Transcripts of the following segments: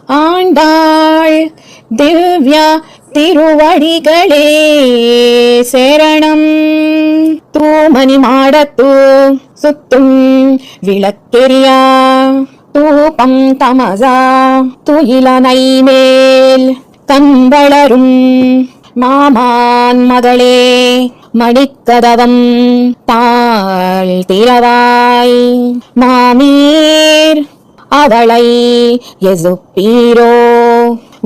ஆண்டாள் திவ்ய திருவடிகளே சரணம். தூமணி மாடத்து சுத்தும் விளக்கெரியா தூபம் தமசா துயிலனை மேல் கண்வளரும் மாமான் மகளே மணிக்கதவம் தாழ் திரவாய் மாமீர் அவளை எசுப்பீரோ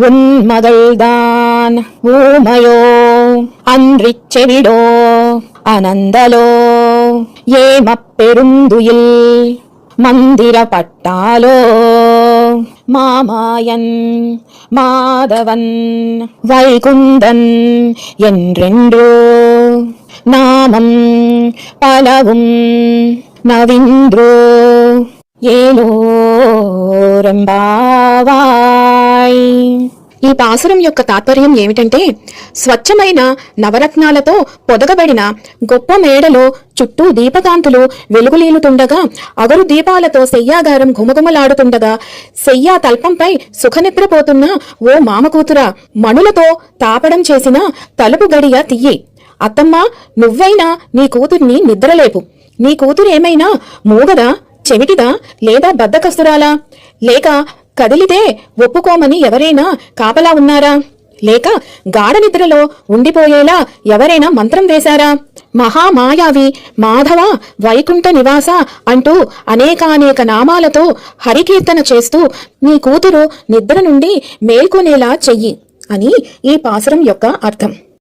உன் மகள்தான் ஊமையோ அன்றிச் செவிடோ அனந்தலோ ஏமப்பெருந்துயில் மந்திரப்பட்டாலோ மாமாயன் மாதவன் வைகுந்தன் என்றென்றோ நாமம் பலவும் நவின்றோ ఏలోరంబావాయ్. ఈ పాసురం యొక్క తాత్పర్యం ఏమిటంటే, స్వచ్ఛమైన నవరత్నాలతో పొదగబడిన గొప్ప మేడలో చుట్టూ దీపకాంతులు వెలుగులీలుతుండగా, అగరు దీపాలతో శయ్యాగారం ఘుమఘుమలాడుతుండగా, శయ్యా తల్పంపై సుఖనిద్రపోతున్న ఓ మామకూతురా, మణులతో తాపడం చేసిన తలుపు గడియ తియ్యి. అత్తమ్మ, నువ్వైనా నీ కూతుర్ని నిద్రలేపు. నీ కూతురేమైనా మూగదా, చెవిటిదా, లేదా బద్దకస్తురాలా? లేక కదిలితే ఒప్పుకోమని ఎవరైనా కాపలా ఉన్నారా? లేక గాఢ నిద్రలో ఉండిపోయేలా ఎవరైనా మంత్రం వేశారా? మహామాయావి మాధవ వైకుంఠ నివాస అంటూ అనేకానేక నామాలతో హరికీర్తన చేస్తూ నీ కూతురు నిద్ర నుండి మేల్కొనేలా చెయ్యి అని ఈ పాసురం యొక్క అర్థం.